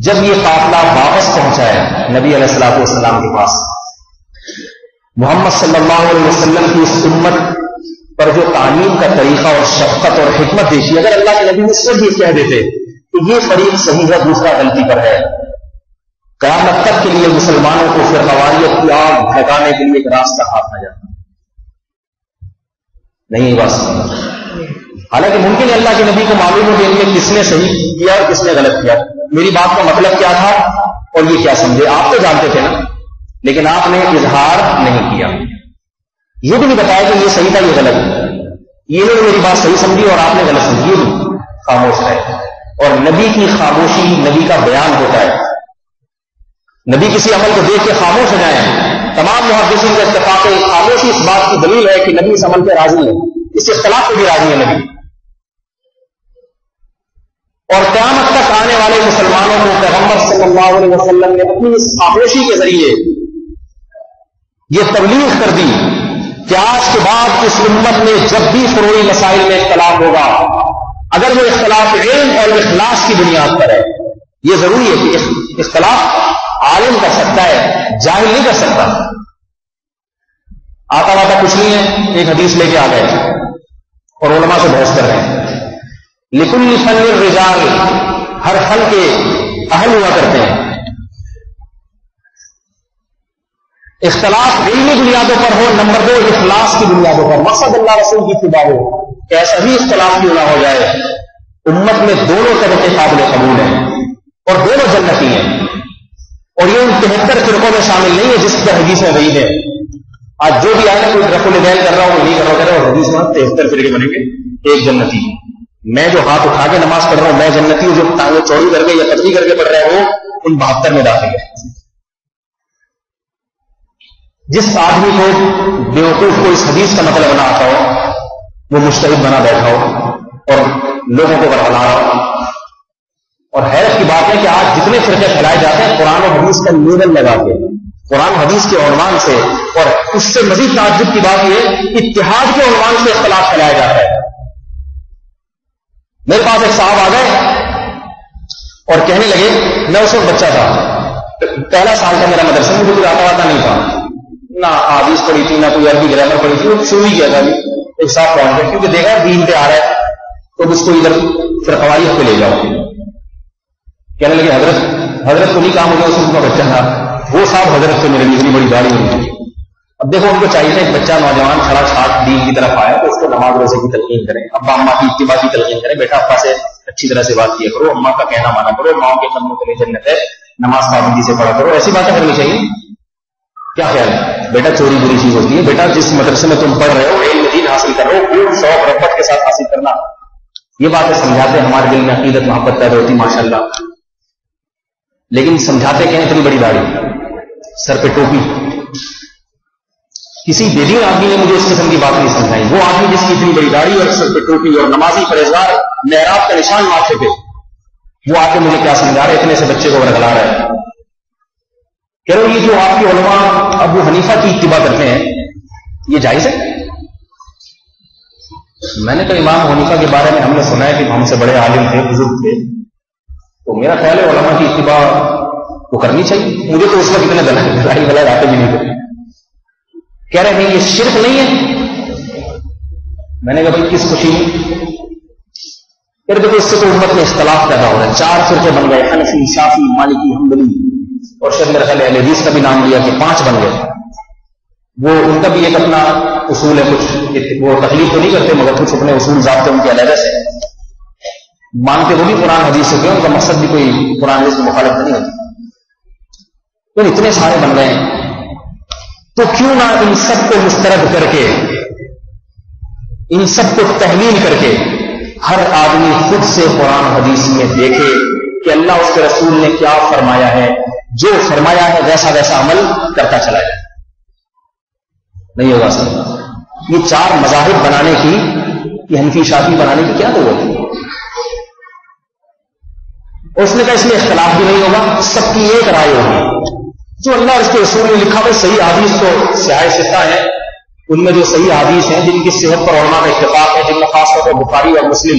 جب یہ قافلہ واپس پہنچا ہے نبی علیہ الصلوۃ والسلام کے پاس، محمد صلی اللہ علیہ وسلم کی اس امت پر جو تعلیم کا طریقہ اور شفقت اور حکمت دیکھی، اگر اللہ کے نبی صرف یہ کہہ دیتے کہ یہ فریق صحیح ہے دوسرا غلطی پر ہے، قیامت تک کے لیے مسلمانوں کو فرقواریت کی آگ بھڑکانے کے لیے ایک راستہ ہاتھ نہ جاتا نہیں یہ بات سمجھ۔ حالانکہ ممکن ہے اللہ کے نبی کو معلوم ہو کہ کس نے صحیح کیا اور کس نے غلط کیا، میری بات کا مطلب کیا تھا اور یہ کیا سمجھے، آپ تو جانتے تھے نا، لیکن آپ نے اظہار نہیں کیا، یہ بھی نہیں بتایا کہ یہ صحیح تھا یہ غلط، یہ نہیں میری بات صحیح سمجھی اور آپ نے غلط سمجھی، یہ بھی خاموش رہے۔ اور نبی کی خاموشی نبی کا بیان ہوتا ہے، نبی کسی عمل کو دیکھ کے خاموش ہو جائیں، تمام محدثین کا اتفاق ہے خاموشی اس بات کی دلیل ہے کہ نبی اس عمل پہ راضی ہے، اس اختلاف پہ بھی راضی ہے نبی۔ اور قیامت تک آنے والے مسلمانوں کو پیغمبر صلی اللہ علیہ وسلم نے اپنی اس خاموشی کے ذریعے یہ تبلیغ کر دی کہ آج کے بعد اس امت میں جب بھی فروعی مسائل میں اختلاف ہوگا، اگر وہ اختلاف علم اور اخلاص کی بنیاد پر ہے، یہ ضروری ہے کہ اختلاف عالم کر سکتا ہے، جاہل نہیں کر سکتا۔ آتا واتا کچھ نہیں ہے، ایک حدیث لے کے آ گئے اور علماء سے بحث کر رہے ہیں، لکل فن الرجال، ہر فن کے اہل ہوا کرتے ہیں، اختلاف علمی بنیادوں پر ہو، نمبر 2 اخلاص کی بنیادوں پر، مقصد اللہ رسول کی اتباع ہو، ایسا بھی اختلاف کیوں نہ ہو جائے، امت میں دونوں طرح کے قابل قبول ہیں اور دونوں جنتی ہیں، اور یہ ان 73 فرقوں میں شامل نہیں ہے جس پر حدیث میں وعید ہے۔ آج جو بھی آئے نا کوئی رفع الدین کر رہا ہو نہیں کر رہا اور حدیث میں 73 فرقے بنیں گے، ایک جنتی، میں جو ہاتھ اٹھا کے نماز پڑھ رہا ہوں میں جنتی ہوں، جو ٹانگیں چوڑی کر کے یا پتلی کر کے پڑھ رہے ہو ان 72 میں داخل ہے۔ جس آدمی کو بیوقوف کو اس حدیث کا مطلب نہ آتا ہو، وہ مجتہد بنا بیٹھا ہو اور لوگوں کو برخلا رہا ہو۔ اور حیرت کی بات ہے کہ آج جتنے فرقے پھیلائے جاتے ہیں قرآن و حدیث کا لیبل لگا کے، قرآن حدیث کے عنوان سے، اور اس سے مزید تعجب کی بات یہ اتحاد کے عنوان سے اختلاف پھیلایا جاتا ہے۔ میرے پاس ایک صاحب آ گئے اور کہنے لگے، میں اس وقت بچہ تھا، پہلا سال تھا میرا مدرسے میں، مجھے آتا واتا نہیں تھا، نہ حدیث پڑھی تھی نہ کوئی عربی گرامر پڑھی تھی، وہ شروع ہی کیا تھا ایک صاحب پہنچ گیا، کیونکہ دیکھا دین پہ آ رہا ہے تو اس کو ادھر فرقواریت پہ لے جاؤ۔ کہنے لگے حضرت کو نہیں کام ہو گیا، اس کا بچہ تھا، وہ صاحب حضرت سے میرے اتنی بڑی داڑھی ہوئی تھی۔ اب دیکھو ان کو چاہیے تھا ایک بچہ نوجوان کھڑا چھاٹ دین کی طرف آیا تو اس کو نماز روزے کی تلقین کریں، ابا اماں کی اتباع کی تلقین کریں، بیٹا ابا سے اچھی طرح سے بات کیا کرو، اماں کا کہنا مانا کرو، ماؤں کے قدموں کے لیے جنت ہے، نماز پابندی سے پڑھا کرو، ایسی باتیں کرنی چاہیے۔ کیا خیال ہے بیٹا چوری بری چیز ہوتی ہے، بیٹا جس مدرسے میں تم پڑھ رہے ہو علم دین حاصل کر رہے ہو، پور شوق رغبت کے ساتھ حاصل کرنا، یہ باتیں سمجھاتے ہمارے دل میں عقیدت محبت پیدا ہوتی ماشاءاللہ۔ لیکن سمجھاتے کہ اتنی بڑی داڑھی، سر پہ ٹوپی، کسی بے دین آدمی نے مجھے اس قسم کی بات نہیں سمجھائی۔ وہ آدمی جس کی اتنی بڑی داڑھی اور سر پہ ٹوپی اور نمازی پرہیزگار، محراب کا نشان ماتھے پہ، وہ آ کے مجھے کیا سمجھا رہے، اتنے سے بچے کو ورگلا رہا ہے۔ کہہ رہے یہ جو آپ کے علماء ابو حنیفہ کی اتباع کرتے ہیں یہ جائز ہے؟ میں نے کہا امام حنیفہ کے بارے میں ہم نے سنا ہے کہ ہم سے بڑے عالم تھے، بزرگ تھے، تو میرا خیال ہے علماء کی اتباع کو کرنی چاہیے۔ مجھے تو اس وقت اتنے دلائی والا آتے بھی نہیں تھے۔ کہہ رہے نہیں یہ شرک نہیں ہے؟ میں نے کہا بھائی کس خوشی میں؟ پھر دیکھو اس سے تو امت میں اختلاف پیدا ہو رہا ہے، 4 فرقے بن گئے، حنفی، شافعی، مالکی، حنبلی، اور شاید میرا خیال اہل حدیث کا بھی نام لیا کہ 5 بن گئے۔ وہ ان کا بھی ایک اپنا اصول ہے، کچھ وہ تکلیف تو نہیں کرتے مگر کچھ اپنے اصول ضابطے ان کے علیحدہ سے مانتے، وہ بھی قرآن حدیث سے ان کا مقصد بھی کوئی قرآن حدیث کی مخالفت نہیں ہوتی۔ تو اتنے سارے بن گئے تو کیوں نہ ان سب کو مسترد کر کے، ان سب کو تحلیل کر کے ہر آدمی خود سے قرآن حدیث میں دیکھے کہ اللہ اس کے رسول نے کیا فرمایا ہے، جو فرمایا ہے ویسا ویسا عمل کرتا چلا جائے۔ نہیں ہوگا سر، یہ 4 مذاہب بنانے کی، یہ حنفی شافعی بنانے کی کیا ضرورت ہے؟ اور اس نے کہا اس میں اختلاف بھی نہیں ہوگا، سب کی ایک رائے ہوگی، جو اللہ اور اس کے رسول نے لکھا ہے۔ صحیح حدیث تو سیاہ ستہ ہے، ان میں جو صحیح حدیث ہیں جن کی صحت پر علماء کا اتفاق ہے، جن میں خاص طور پر بخاری اور مسلم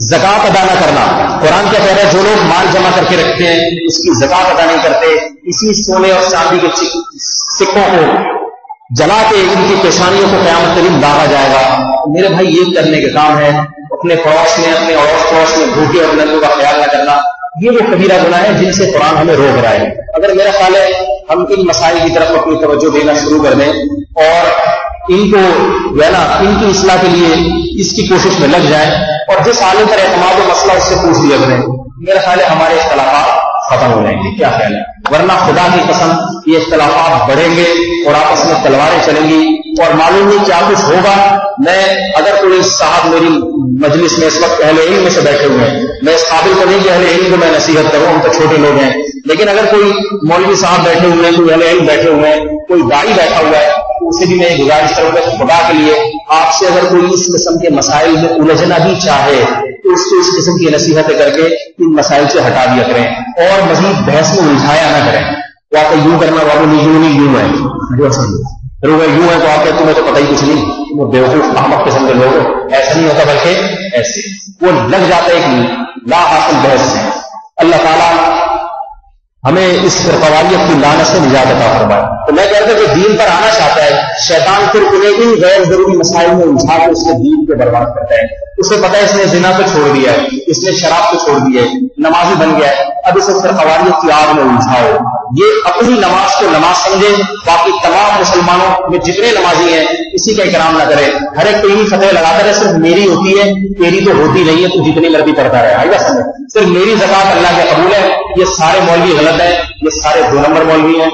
زکات ادا نہ کرنا. قرآن کیا کہہ رہا ہے؟ جو لوگ مال جمع کر کے رکھتے ہیں اس کی زکات ادا نہیں کرتے، اسی سونے اور چاندی کے سکوں کو جلا کے ان کی پیشانیوں کو قیامت کے دن داغا جائے گا. میرے بھائی یہ کرنے کے کام ہے. اپنے پڑوس میں، اپنے پڑوس میں بھوکے اور ننگوں کا خیال نہ کرنا، یہ وہ کبیرہ گناہ ہے جن سے قرآن ہمیں روک رہا ہے. اگر میرا خیال ہے ہم ان مسائل کی طرف اپنی توجہ دینا شروع کر دیں اور ان کو جو ہے نا ان کی اصلاح کے لیے اس کی کوشش میں لگ جائیں اور جس عالم پر اعتماد و مسئلہ اس سے پوچھ لیا کریں، میرا خیال ہے ہمارے اختلافات ختم ہو جائیں گے. کیا خیال ہے؟ ورنہ خدا کی قسم یہ اختلافات بڑھیں گے اور آپس میں تلواریں چلیں گی اور معلوم نہیں کیا کچھ ہوگا. میں اگر کوئی صاحب میری مجلس میں اس وقت اہل علم میں سے بیٹھے ہوئے ہیں، میں اس قابل کو نہیں کہ اہل علم کو میں نصیحت کروں، ہم تو چھوٹے لوگ ہیں، لیکن اگر کوئی مولوی صاحب بیٹھے ہوئے ہیں، کوئی اہل علم بیٹھے ہوئے ہیں، کوئی داعی بیٹھا ہوا ہے، تو اسے بھی میں گزارش کروں گا خدا کے لیے آپ سے اگر کوئی اس قسم کے مسائل میں الجھنا بھی چاہے تو اس کو اس قسم کی نصیحتیں کر کے ان مسائل سے ہٹا دیا کریں اور مزید بحث میں الجھایا نہ کریں. تو آپ یوں کرنا بابو نہیں یوں ہے، یوں ہے تو آپ کہتے تمہیں تو پتہ ہی کچھ نہیں، وہ بیوقوف احمق قسم کے لوگ. ایسا نہیں ہوتا بلکہ ایسے وہ لگ جاتا ہے ایک لا حاصل بحث سے. اللہ تعالیٰ ہمیں اس قوالیت کی لعنت سے نجات عطا فرمائے. تو میں کہتا ہوں کہ دین پر آنا چاہتا ہے، شیطان پھر انہیں بھی غیر ضروری مسائل میں الجھا کے اس کے دین کو برباد کرتا ہے. اسے پتا ہے اس نے زنا کو چھوڑ دیا ہے، اس نے شراب کو چھوڑ دیا ہے، نمازی بن گیا ہے، اب اسے پھر قوالیت کی آگ میں الجھاؤ. یہ اپنی نماز کو نماز سمجھے، باقی تمام مسلمانوں میں جتنے نمازی ہیں کسی کا اکرام نہ کرے. ہر ایک تیری فتح لگاتا رہے، صرف میری ہوتی ہے تیری تو ہوتی نہیں ہے، تو جتنی مرضی پڑھتا رہے. آئے گا سمجھ؟ صرف میری زکات اللہ کے قبول ہے. یہ سارے مولوی غلط ہیں، یہ سارے 2 نمبر مولوی ہیں.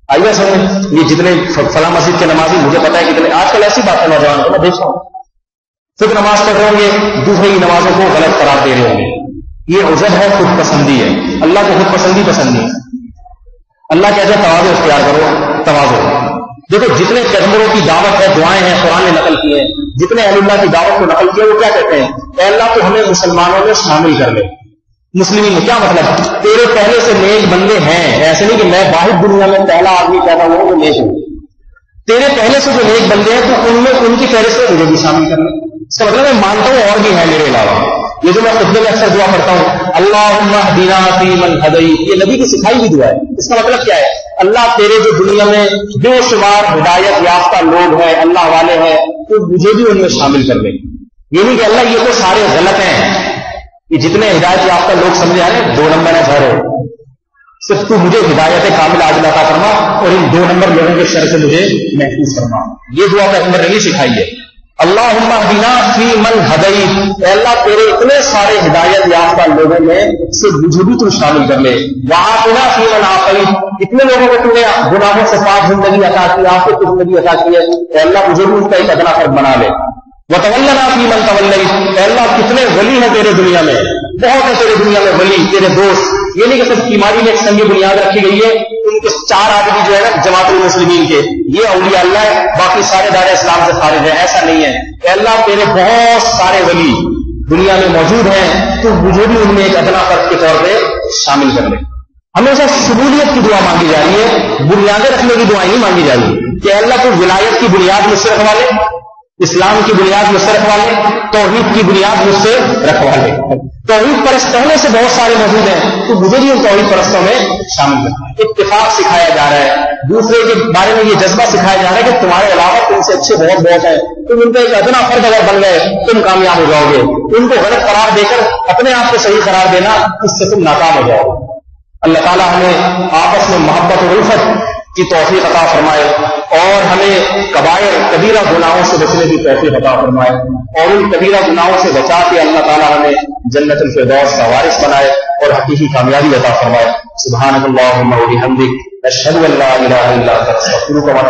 آئے گا سمجھ؟ یہ جتنے فلاں مسجد کے نمازی مجھے پتا ہے کتنے آج کل ایسی بات ہے نوجوان کو میں دیکھتا ہوں، صرف نماز پڑھ رہے ہوں گے، دوسرے کی نمازوں کو غلط قرار دے رہے ہوں گے. یہ عجب ہے، خود پسندی ہے. اللہ کو خود پسندی پسند نہیں. اللہ کہتا ہے تواضع اختیار کرو، تواضع. دیکھو جتنے پیغمبروں کی دعوت ہے، دعائیں ہیں قرآن نے نقل کی ہیں، جتنے اہل اللہ کی دعوت کو نقل کیا وہ کیا کہتے ہیں؟ اے اللہ تو ہمیں مسلمانوں میں شامل کر لے. مسلمین میں کیا مطلب؟ تیرے پہلے سے نیک بندے ہیں، ایسے نہیں کہ میں واحد دنیا میں پہلا آدمی پیدا ہوا ہوں جو نیک ہوں. تیرے پہلے سے جو نیک بندے ہیں تو ان میں ان کی فہرست میں مجھے بھی شامل کر لیں. اس کا مطلب میں مانتا ہوں اور بھی ہیں میرے علاوہ. یہ جو میں خطبے میں اکثر دعا پڑھتا ہوں اللہم اہدنا فیمن ہدیت، یہ نبی کی سکھائی ہوئی دعا ہے. اس کا مطلب کیا ہے؟ اللہ تیرے جو دنیا میں بے شمار ہدایت یافتہ لوگ ہیں، اللہ والے ہیں، تو مجھے بھی ان میں شامل کر لیں. یہ نہیں کہ اللہ یہ تو سارے غلط ہیں، یہ جتنے ہدایت یافتہ لوگ سمجھے آ رہے ہیں 2 نمبر ہے سارے، صرف تو مجھے ہدایت کامل عاجل عطا فرما اور ان 2 نمبر لوگوں کے شر سے مجھے محفوظ فرما. یہ دعا پیغمبر نے سکھائی ہے. اللہم اہدنا فیمن ہدیت، اے اللہ تیرے اتنے سارے ہدایت یافتہ لوگوں میں سے مجھے بھی تو شامل کر لے. وعافنا فیمن عافیت، اتنے لوگوں کو تو نے گناہوں سے پاک زندگی عطا کی، آپ کو زندگی عطا کی ہے، اے اللہ مجھے بھی ان کا ایک ادنا فرد بنا لے. وتولنا فیمن تولیت، اے اللہ کتنے ولی ہیں تیرے دنیا میں، بہت ہے تیرے دنیا میں ولی، تیرے دوست. یہ نہیں کہ صرف بیماری میں ایک سنگ بنیاد رکھی گئی ہے، ان کے 4 آدمی جو ہے نا جماعت المسلمین کے یہ اولیاء اللہ ہے، باقی سارے دائرہ اسلام سے خارج ہیں، ایسا نہیں ہے. اے اللہ تیرے بہت سارے ولی دنیا میں موجود ہیں، تو مجھے بھی ان میں ایک ادنا فرد کے طور پہ شامل کر لے. ہمیشہ شمولیت کی دعا مانگی جا رہی ہے، بنیادیں رکھنے کی دعائیں نہیں مانگی جا رہی کہ اللہ کو ولایت کی بنیاد مجھ سے رکھوا لے، اسلام کی بنیاد مجھ سے رکھوا لے، توحید کی بنیاد مجھ سے رکھوا لے. توحید پرست پہلے سے بہت سارے موجود ہیں، تو مجھے بھی ان توحید پرستوں میں شامل کرنا. اتفاق سکھایا جا رہا ہے، دوسرے کے بارے میں یہ جذبہ سکھایا جا رہا ہے کہ تمہارے علاوہ تم سے اچھے بہت ہیں، تم ان کا ایک ادنا فرد اگر بن گئے تم کامیاب ہو جاؤ گے. ان کو غلط قرار دے کر اپنے آپ کو صحیح قرار دینا، اس سے تم ناکام ہو جاؤ گے. اللہ تعالیٰ ہمیں آپس میں محبت و الفت کی توفیق عطا فرمائے اور ہمیں کبائر کبیرہ گناہوں سے بچنے کی توفیق عطا فرمائے اور ان کبیرہ گناہوں سے بچا کے اللہ تعالیٰ ہمیں جنت الفردوس کا وارث بنائے اور حقیقی کامیابی عطا فرمائے. سبحانک اللہم و بحمدک، اشہد ان لا الہ الا انت، استغفرک و اتوب